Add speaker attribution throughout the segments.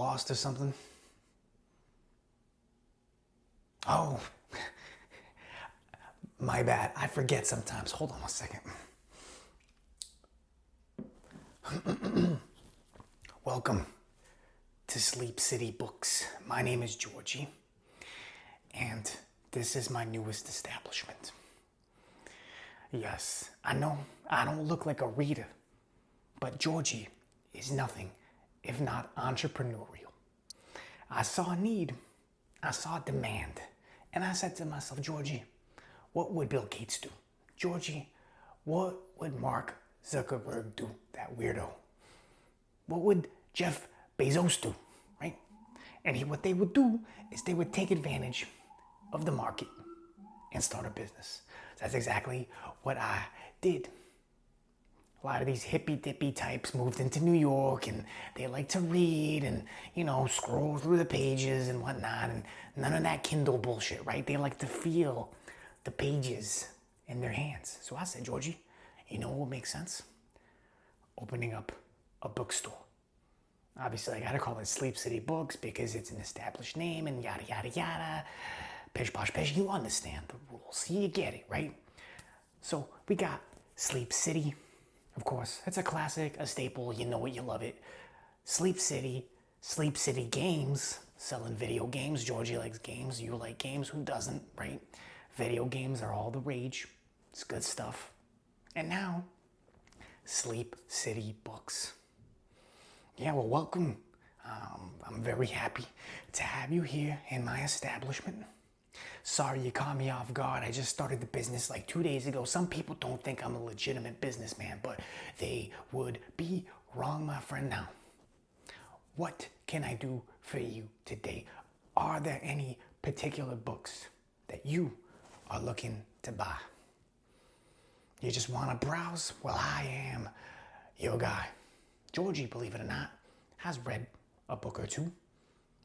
Speaker 1: lost or something? Oh, my bad. I forget sometimes. Hold on one second. Welcome to Sleep City Books. My name is Georgi, and this is my newest establishment. Yes, I know I don't look like a reader, but Georgi is nothing if not entrepreneurial. I saw a need, I saw a demand, and I said to myself, Georgi, what would Bill Gates do? Georgi, what would Mark Zuckerberg do, that weirdo? What would Jeff Bezos do, right? And what they would do is they would take advantage of the market and start a business. That's exactly what I did. A lot of these hippy-dippy types moved into New York, and they like to read and, scroll through the pages and whatnot, and none of that Kindle bullshit, right? They like to feel the pages in their hands. So I said, Georgi, you know what would make sense? Opening up a bookstore. Obviously, I gotta call it Sleep City Books because it's an established name and yada, yada, yada. Pish, posh, pish, you understand the rules. You get it, right? So we got Sleep City. Of course, it's a classic, a staple, you know it, you love it. Sleep City Games, selling video games. Georgi likes games, you like games, who doesn't, right? Video games are all the rage. It's good stuff. And now, Sleep City Books. Yeah, well, welcome. I'm very happy to have you here in my establishment. Sorry you caught me off guard. I just started the business like 2 days ago. Some people don't think I'm a legitimate businessman, but they would be wrong, my friend. Now, what can I do for you today? Are there any particular books that you are looking to buy? You just want to browse? Well, I am your guy. Georgi, believe it or not, has read a book or two,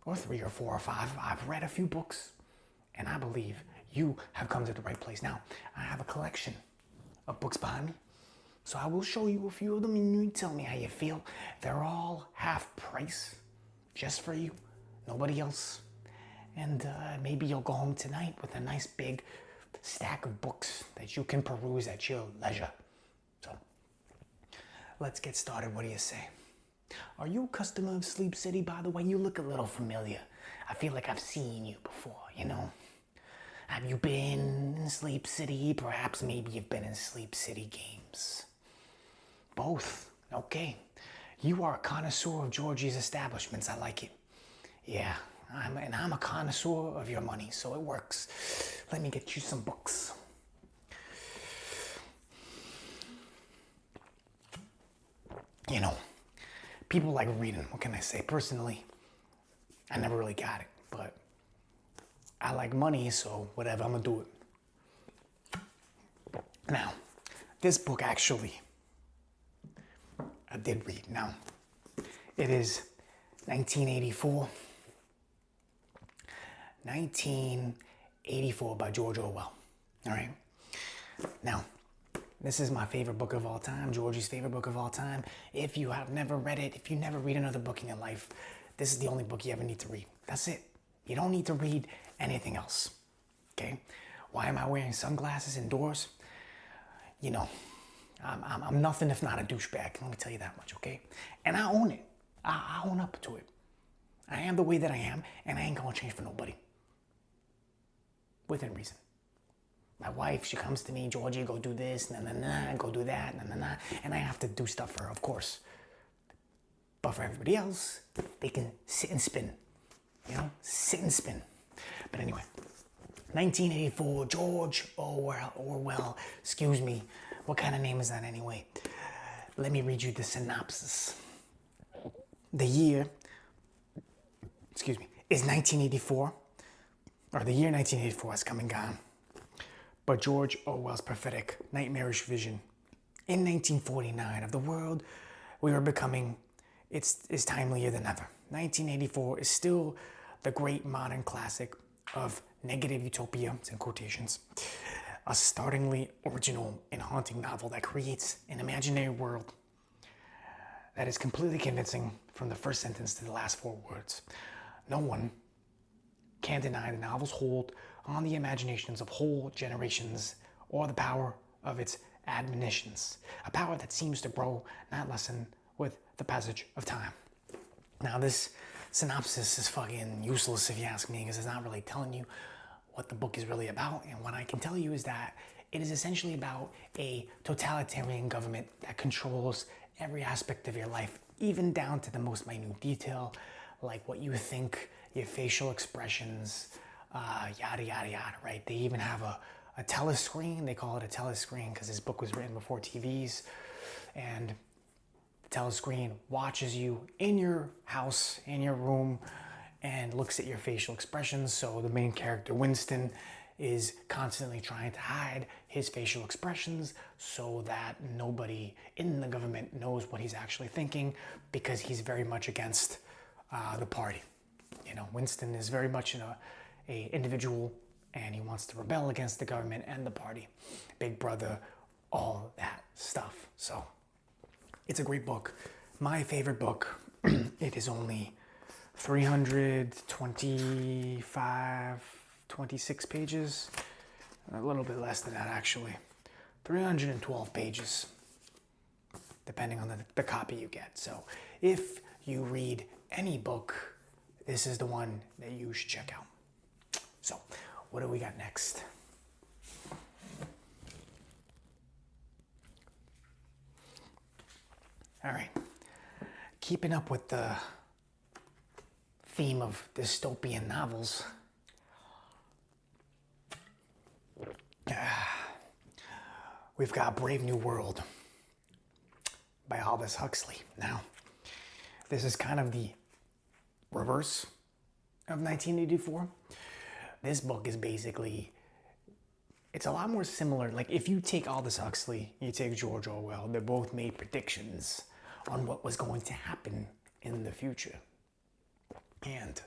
Speaker 1: or 3 or 4 or 5. I've read a few books, and I believe you have come to the right place. Now, I have a collection of books behind me, so I will show you a few of them, and you tell me how you feel. They're all half price, just for you, nobody else. And maybe you'll go home tonight with a nice big stack of books that you can peruse at your leisure. So, let's get started. What do you say? Are you a customer of Sleep City, by the way? You look a little familiar. I feel like I've seen you before, Have you been in Sleep City? Perhaps maybe you've been in Sleep City Games. Both. Okay. You are a connoisseur of Georgi's establishments. I like it. Yeah, I'm a connoisseur of your money, so it works. Let me get you some books. People like reading. What can I say? Personally, I never really got it, but I like money, so whatever, I'm gonna do it. Now, this book actually, I did read. Now, it is 1984. 1984 by George Orwell. All right. Now, this is my favorite book of all time, Georgi's favorite book of all time. If you have never read it, if you never read another book in your life, this is the only book you ever need to read. That's it. You don't need to read anything else. Okay? Why am I wearing sunglasses indoors? I'm nothing if not a douchebag. Let me tell you that much, okay? And I own it. I own up to it. I am the way that I am, and I ain't gonna change for nobody. Within reason. My wife, she comes to me, Georgi, go do this, go do that, and I have to do stuff for her, of course. But for everybody else, they can sit and spin. Sit and spin. But anyway, 1984, George Orwell, excuse me, what kind of name is that anyway? Let me read you the synopsis. The year is 1984, or the year 1984 has come and gone. But George Orwell's prophetic, nightmarish vision in 1949 of the world we were becoming, is timelier than ever. 1984 is still the great modern classic of negative utopia, it's in quotations, a startlingly original and haunting novel that creates an imaginary world that is completely convincing from the first sentence to the last 4 words. No one can deny the novel's hold on the imaginations of whole generations or the power of its admonitions, a power that seems to grow, not lessen, with the passage of time. Now, this synopsis is fucking useless if you ask me, because it's not really telling you what the book is really about. And what I can tell you is that it is essentially about a totalitarian government that controls every aspect of your life, even down to the most minute detail, like what you think, your facial expressions, yada, yada, yada, right? They even have a telescreen. They call it a telescreen because this book was written before TVs. And the telescreen watches you in your house, in your room, and looks at your facial expressions. So the main character, Winston, is constantly trying to hide his facial expressions so that nobody in the government knows what he's actually thinking, because he's very much against the party. You know, Winston is very much a individual, and he wants to rebel against the government and the party. Big Brother, all that stuff. So it's a great book. My favorite book. It is only 26 pages. A little bit less than that, actually. 312 pages, depending on the copy you get. So if you read any book, this is the one that you should check out. So what do we got next? All right. Keeping up with the theme of dystopian novels, we've got Brave New World by Aldous Huxley. Now, this is kind of the reverse of 1984. This book is basically, it's a lot more similar. Like, if you take Aldous Huxley, you take George Orwell, they both made predictions on what was going to happen in the future. And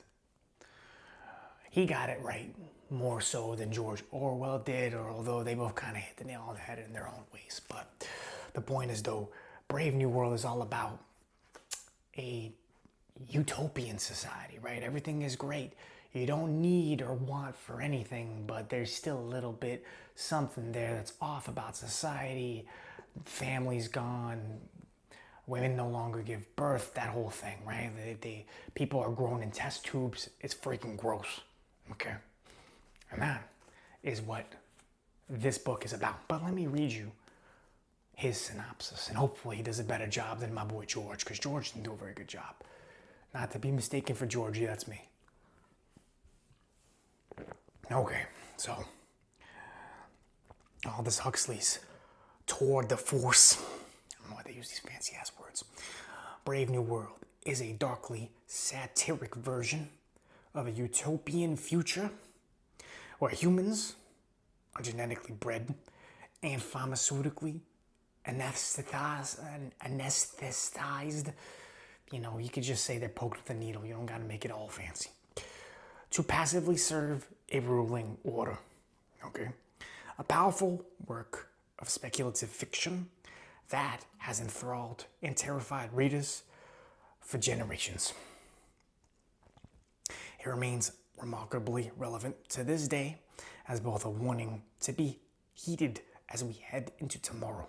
Speaker 1: he got it right more so than George Orwell did, or although they both kind of hit the nail on the head in their own ways. But the point is, though, Brave New World is all about a utopian society, right? Everything is great. You don't need or want for anything, but there's still a little bit something there that's off about society. Family's gone. Women no longer give birth, that whole thing, right? People are grown in test tubes. It's freaking gross, okay? And that is what this book is about. But let me read you his synopsis, and hopefully he does a better job than my boy George, because George didn't do a very good job. Not to be mistaken for Georgie, that's me. Okay, so Aldous Huxley's Toward the Force. I don't know why they use these fancy ass words. Brave New World is a darkly satiric version of a utopian future where humans are genetically bred and pharmaceutically anesthetized. You know, you could just say they're poked with a needle. You don't gotta make it all fancy. To passively serve a ruling order, okay? A powerful work of speculative fiction that has enthralled and terrified readers for generations. It remains remarkably relevant to this day as both a warning to be heeded as we head into tomorrow,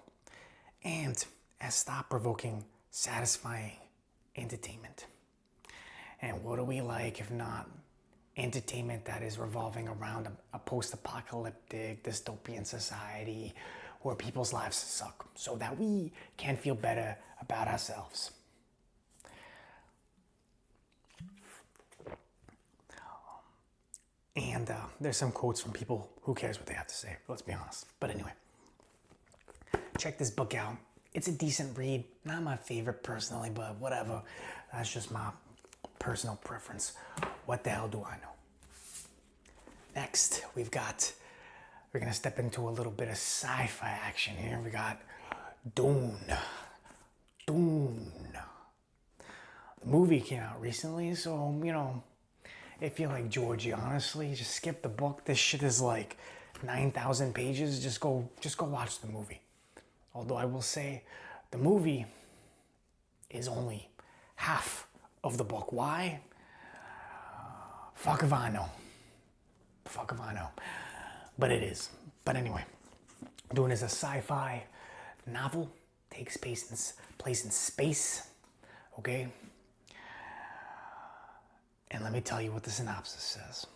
Speaker 1: and as thought-provoking, satisfying entertainment. And what do we like if not entertainment that is revolving around a post-apocalyptic dystopian society where people's lives suck, so that we can feel better about ourselves. And there's some quotes from people. Who cares what they have to say? Let's be honest. But anyway, check this book out. It's a decent read. Not my favorite personally, but whatever. That's just my personal preference. What the hell do I know? Next, we're gonna step into a little bit of sci-fi action here. We got Dune. The movie came out recently, so, you know, if you like Georgie, honestly, just skip the book. This shit is like 9,000 pages. Just go watch the movie. Although I will say, the movie is only half of the book. Why? Fuck if I know. Fuck if I know. But it is. But anyway, Dune is a sci-fi novel. Takes place in space. Okay? And let me tell you what the synopsis says.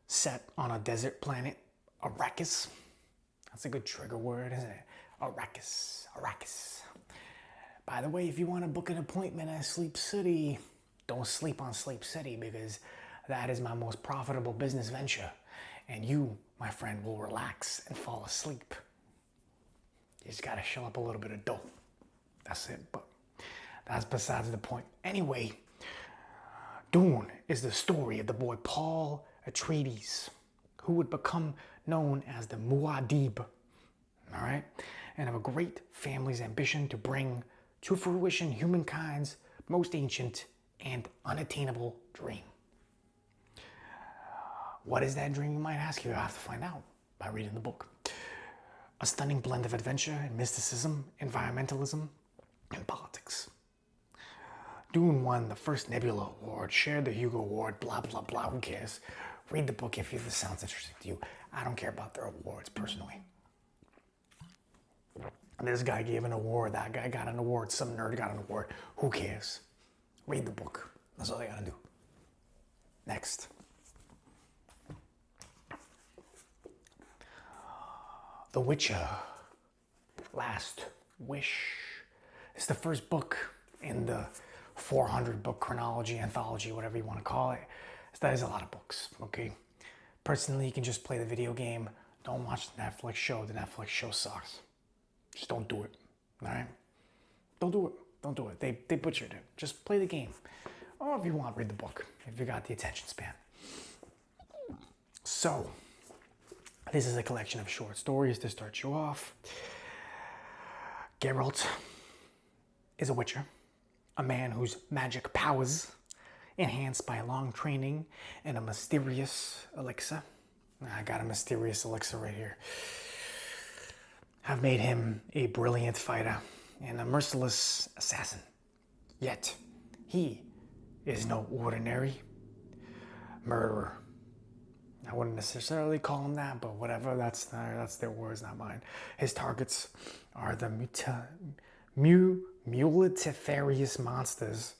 Speaker 1: Set on a desert planet, Arrakis. That's a good trigger word, isn't it? Arrakis. Arrakis. By the way, if you want to book an appointment at Sleep City, don't sleep on Sleep City because that is my most profitable business venture. And you, my friend, will relax and fall asleep. You just got to shell up a little bit of dough. That's it. But that's besides the point. Anyway, Dune is the story of the boy Paul Atreides, who would become known as the Muad'Dib, all right? And of a great family's ambition to bring to fruition humankind's most ancient and unattainable dream. What is that dream, you might ask? You have to find out by reading the book. A stunning blend of adventure and mysticism, environmentalism, and politics. Dune won the first Nebula Award, shared the Hugo Award, blah, blah, blah, who cares? Read the book if this sounds interesting to you. I don't care about their awards, personally. This guy gave an award, that guy got an award, some nerd got an award. Who cares? Read the book. That's all you gotta do. Next. The Witcher, Last Wish. It's the first book in the 400 book chronology, anthology, whatever you want to call it. That is a lot of books, okay? Personally, you can just play the video game. Don't watch the Netflix show. The Netflix show sucks. Just don't do it, all right? Don't do it. Don't do it. They butchered it. Just play the game. Or if you want, read the book, if you got the attention span. So, this is a collection of short stories to start you off. Geralt is a witcher, a man whose magic powers, enhanced by long training and a mysterious elixir. I got a mysterious elixir right here. Have made him a brilliant fighter and a merciless assassin. Yet, he is no ordinary murderer. I wouldn't necessarily call him that, but whatever, that's their words, not mine. His targets are the multifarious monsters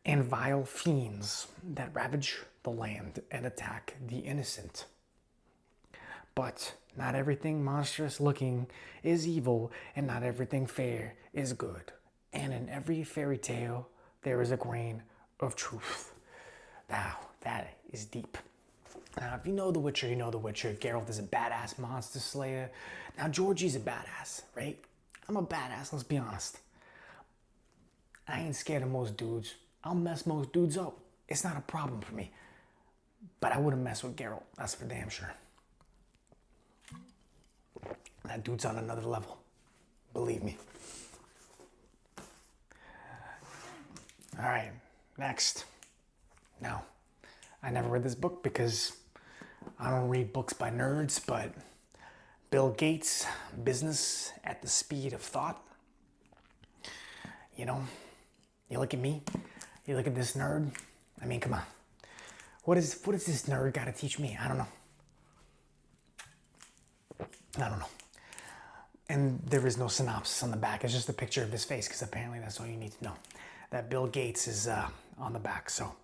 Speaker 1: and vile fiends that ravage the land and attack the innocent. But not everything monstrous looking is evil, and not everything fair is good. And in every fairy tale, there is a grain of truth. Now, that is deep. Now, if you know The Witcher, you know The Witcher. Geralt is a badass monster slayer. Now, Georgie's a badass, right? I'm a badass, let's be honest. I ain't scared of most dudes. I'll mess most dudes up. It's not a problem for me. But I wouldn't mess with Geralt, that's for damn sure. That dude's on another level. Believe me. All right, next. Now, I never read this book because I don't read books by nerds, but Bill Gates, Business at the Speed of Thought. You know, you look at me, you look at this nerd. I mean, come on. What is this nerd got to teach me? I don't know. And there is no synopsis on the back. It's just a picture of his face because apparently that's all you need to know. That Bill Gates is on the back. So,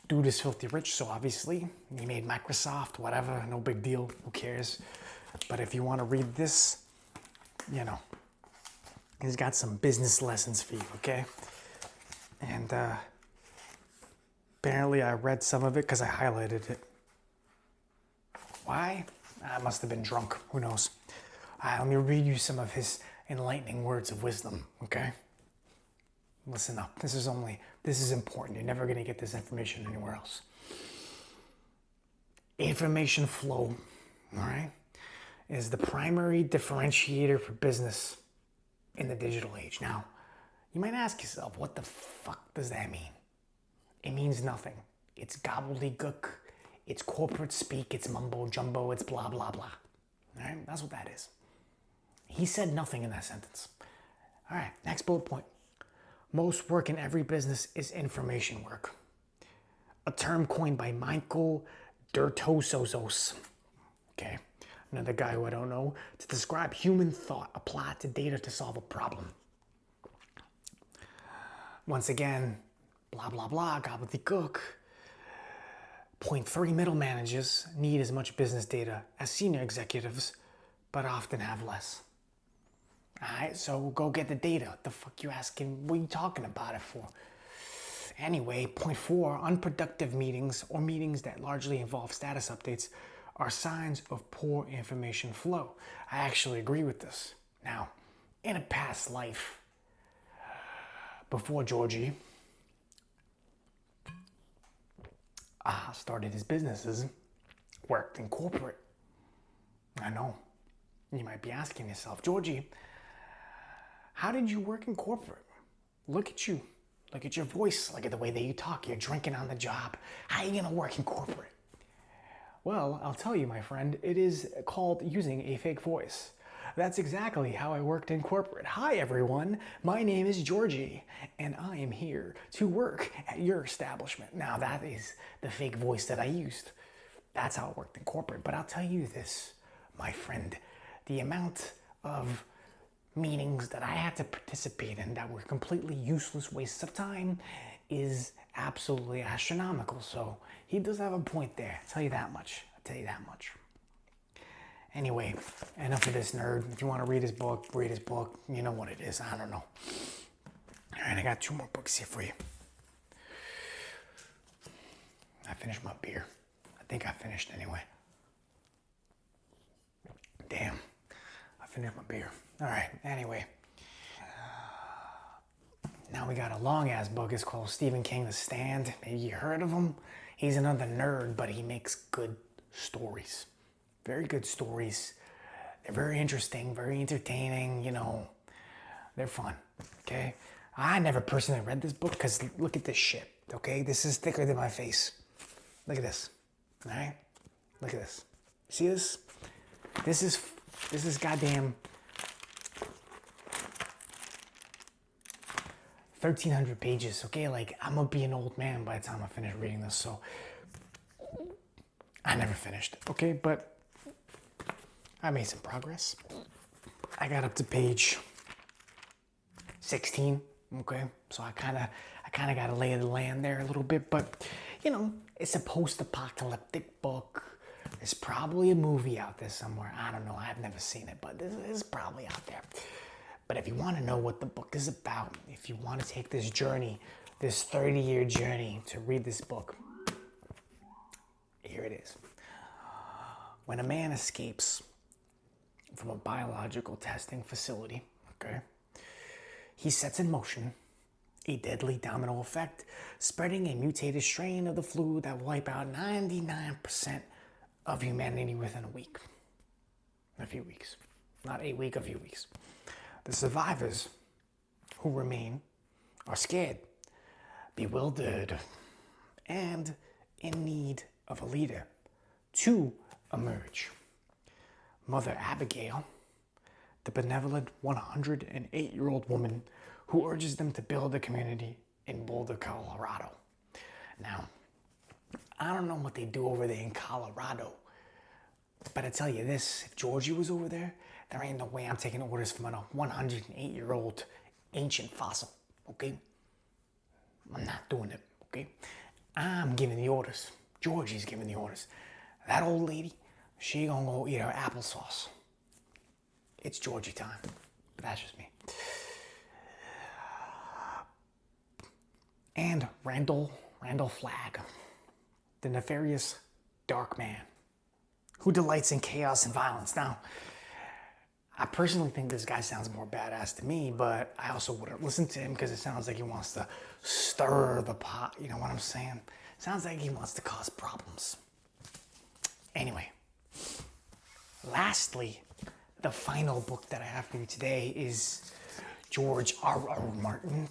Speaker 1: dude is filthy rich. So obviously he made Microsoft, whatever. No big deal. Who cares? But if you want to read this, you know, he's got some business lessons for you, okay? And apparently I read some of it because I highlighted it. Why? I must have been drunk. Who knows? Let me read you some of his enlightening words of wisdom, okay? Listen up. This is important. You're never going to get this information anywhere else. Information flow, all right, is the primary differentiator for business in the digital age. Now, you might ask yourself, what the fuck does that mean? It means nothing. It's gobbledygook. It's corporate speak. It's mumbo jumbo. It's blah, blah, blah. All right, that's what that is. He said nothing in that sentence. All right, next bullet point. Most work in every business is information work, a term coined by Michael Dertosozos. Okay, another guy who I don't know, to describe human thought applied to data to solve a problem. Once again, blah, blah, blah, gobbledygook. Point 3, middle managers need as much business data as senior executives, but often have less. Alright, so go get the data. What the fuck you asking? What are you talking about it for? Anyway, point 4, unproductive meetings or meetings that largely involve status updates are signs of poor information flow. I actually agree with this. Now, in a past life, before Georgi started his businesses, worked in corporate. I know. You might be asking yourself, Georgi, how did you work in corporate? Look at you. Look at your voice. Look at the way that you talk. You're drinking on the job. How are you going to work in corporate? Well, I'll tell you, my friend, it is called using a fake voice. That's exactly how I worked in corporate. Hi, everyone. My name is Georgi, and I am here to work at your establishment. Now, that is the fake voice that I used. That's how it worked in corporate. But I'll tell you this, my friend, the amount of meetings that I had to participate in that were completely useless wastes of time is absolutely astronomical. So he does have a point there. I'll tell you that much. Anyway, enough of this nerd. If you want to read his book, read his book. You know what it is. I don't know. All right, I got 2 more books here for you. I finished my beer. I think I finished anyway. Damn. I finished my beer. All right, anyway. Now we got a long-ass book. It's called Stephen King, The Stand. Maybe you heard of him. He's another nerd, but he makes good stories. Very good stories. They're very interesting, very entertaining, you know. They're fun, okay? I never personally read this book because look at this shit, okay? This is thicker than my face. Look at this, all right? Look at this. See this? This is goddamn 1,300 pages, okay? Like, I'm gonna be an old man by the time I finish reading this, so I never finished it, okay? But I made some progress. I got up to page 16, okay? So I kind of got to lay the land there a little bit, but you know, it's a post-apocalyptic book. There's probably a movie out there somewhere. I don't know. I've never seen it, but this is probably out there. But if you want to know what the book is about, if you want to take this journey, this 30-year journey to read this book, here it is. When a man escapes from a biological testing facility, okay, he sets in motion a deadly domino effect, spreading a mutated strain of the flu that will wipe out 99% of humanity within a few weeks. Not a week, a few weeks. The survivors who remain are scared, bewildered, and in need of a leader to emerge. Mother Abigail, the benevolent 108-year-old woman who urges them to build a community in Boulder, Colorado. Now, I don't know what they do over there in Colorado, but I tell you this, if Georgi was over there, there ain't no way I'm taking orders from a 108-year-old ancient fossil, okay? I'm not doing it, okay? I'm giving the orders. Georgi's giving the orders. That old lady, she gonna go eat her applesauce. It's Georgi time. That's just me. And Randall Flagg, the nefarious dark man who delights in chaos and violence. Now, I personally think this guy sounds more badass to me, but I also wouldn't listen to him because it sounds like he wants to stir the pot. You know what I'm saying? Sounds like he wants to cause problems. Anyway, lastly, the final book that I have for you today is George R.R. Martin,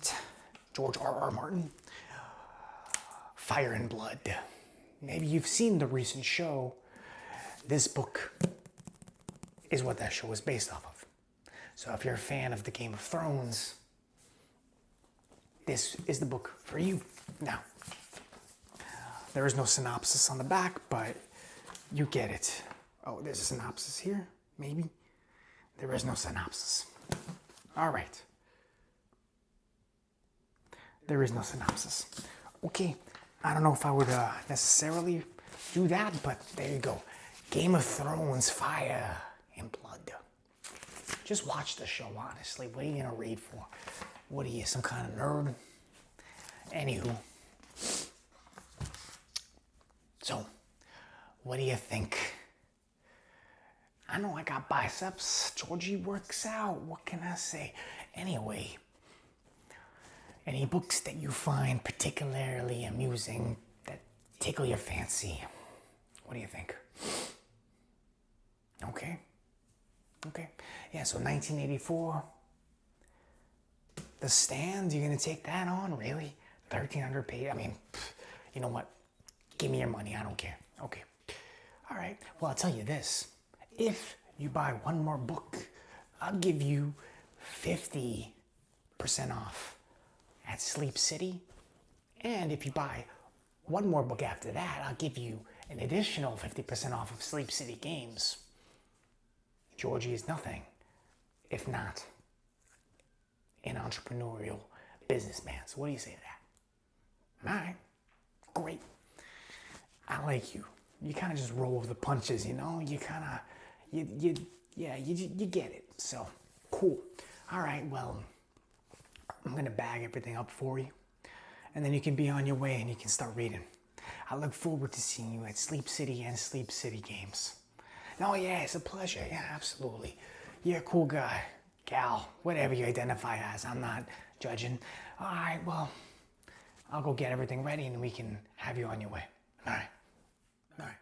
Speaker 1: Fire and Blood. Maybe you've seen the recent show. This book is what that show is based off of. So if you're a fan of the Game of Thrones, this is the book for you. Now, there is no synopsis on the back, but you get it. Oh, there's a synopsis here, maybe. There is no synopsis. All right. There is no synopsis. Okay, I don't know if I would necessarily do that, but there you go. Game of Thrones, Fire and Blood. Just watch the show, honestly. What are you gonna read for? What are you, some kind of nerd? Anywho. So, what do you think? I know I got biceps. Georgie works out. What can I say? Anyway, any books that you find particularly amusing that tickle your fancy? What do you think? Okay. Okay. Yeah, so 1984. The Stand, you're going to take that on? Really? 1,300 pages? I mean, you know what? Give me your money. I don't care. Okay. All right. Well, I'll tell you this. If you buy one more book, I'll give you 50% off at Sleep City. And if you buy one more book after that, I'll give you an additional 50% off of Sleep City games. Georgie is nothing if not an entrepreneurial businessman. So what do you say to that? All right. Great. I like you. You kind of just roll with the punches, you know? You kind of, you get it. So, cool. All right, well, I'm going to bag everything up for you. And then you can be on your way and you can start reading. I look forward to seeing you at Sleep City and Sleep City Games. Oh, yeah, it's a pleasure. Yeah, absolutely. You're a cool guy, gal, whatever you identify as. I'm not judging. All right, well, I'll go get everything ready and we can have you on your way. All right. All right.